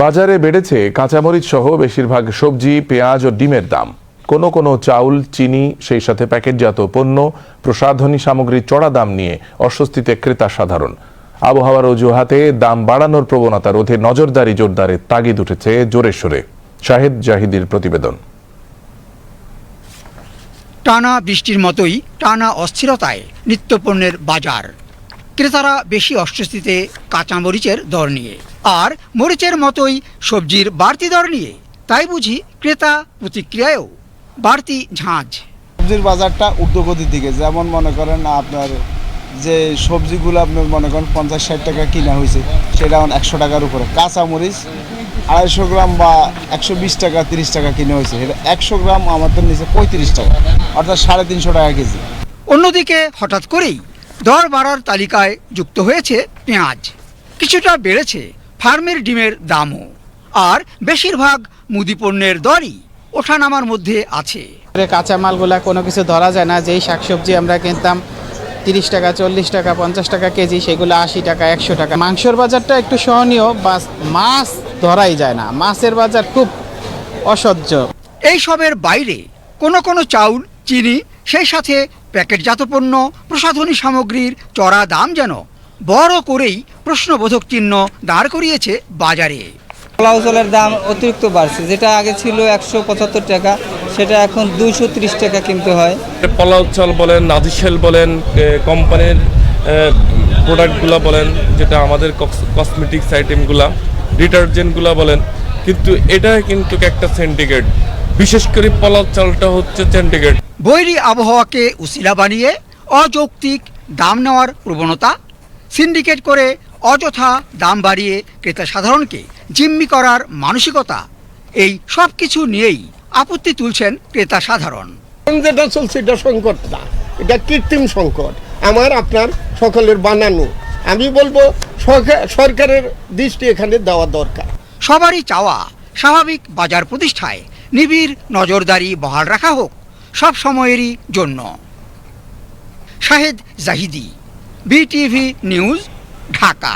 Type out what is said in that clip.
বাজারে বেড়েছে কাঁচামরিচ সহ বেশিরভাগ সবজি, পেঁয়াজ ও ডিমের দাম। কোনো কোনো চাউল, চিনি, সেই সাথে প্যাকেটজাত পণ্য, প্রসাধনী সামগ্রীর চড়া দাম নিয়ে অস্বস্তিতে ক্রেতা সাধারণ। আবহাওয়ার অজুহাতে দাম বাড়ানোর প্রবণতা রোধে নজরদারি জোরদারের তাগিদ উঠেছে জোরে সোরে। শাহেদ জাহিদির প্রতিবেদন। টানা বৃষ্টির মতোই টানা অস্থিরতায় নিত্যপণ্যের বাজার। ক্রেতারা বেশি অস্বস্তিতে কাঁচামরিচের দর নিয়ে, আর মরিচের মতোই সবজির বাড়তি দর নিয়ে। তাই বুঝি ক্রেতা প্রতিক্রিয়ায়ও বাড়তি ঝাঁঝ। সবজির বাজারটা ঊর্ধ্বগতির দিকে, যেমন মনে করেন আপনার যে সবজিগুলো আপনার মনে করেন 50-60 টাকা কিনা হয়েছে, সেটা এখন 100 টাকার উপরে। কাঁচামরিচ 250 গ্রাম বা 120 টাকা 30 টাকা কিনে হয়েছে, এটা 100 গ্রাম আমাদের নিচে 35 টাকা, অর্থাৎ 350 টাকা কেজি। অন্যদিকে হঠাৎ করেই দর বাড়ার তালিকায় যুক্ত হয়েছে পেঁয়াজ। কিছুটা বেড়েছে ফার্মের ডিমের দামও, আর বেশিরভাগ মুদি পণ্যের দরই ওঠানামার মধ্যে আছে। কাঁচামালগুলা কোনো কিছু ধরা যায় না। যেই শাকসবজি আমরা কিনতাম 30 টাকা, 40 টাকা, 50 টাকা কেজি, সেগুলো 80 টাকা, 100 টাকা। মাংসের বাজারটা একটু সহনীয়, বাস মাছ ধরাই যায় না। মাছের বাজার খুব অসহ্য। এইসবের বাইরে কোনো কোনো চাউল, চিনি, সেই সাথে প্যাকেটজাত পণ্য, প্রসাধনী সামগ্রীর চড়া দাম যেন বড় করেই প্রশ্নবোধক চিহ্ন দাঁড় করিয়েছে বাজারে। পোলাও চালের দাম অতিরিক্ত বাড়ছে, যেটা আগে ছিল 175 টাকা, সেটা এখন 230 টাকা কিনতে হয়। পোলাও চাল বলেন, নাজিশেল বলেন, কোম্পানির প্রোডাক্টগুলো বলেন, যেটা আমাদের কসমেটিক্স আইটেমগুলা, ডিটারজেন্টগুলো বলেন, কিন্তু এটা কিন্তু একটা সিন্ডিকেট। বিশেষ করে পোলাও চালটা হচ্ছে সিন্ডিকেট। বৈরী আবহাওয়াকে উসিলা বানিয়ে অযৌক্তিক দাম নেওয়ার প্রবণতা, সিন্ডিকেট করে অযথা দাম বাড়িয়ে ক্রেতা সাধারণকে জিম্মি করার মানসিকতা, এই সব কিছু নিয়েই আপত্তি তুলছেন ক্রেতা সাধারণ। যেটা চলছে এটা সংকট না, এটা কৃত্রিম সংকট, আমার আপনার সকলের বানানো। আমি বলবো সরকারের দৃষ্টি এখানে দেওয়া দরকার। সবারই চাওয়া স্বাভাবিক বাজার প্রতিষ্ঠায় নিবিড় নজরদারি বহাল রাখা হোক সব সময়েরই জন্য। Shahed Zahidi, BTV news, Dhaka.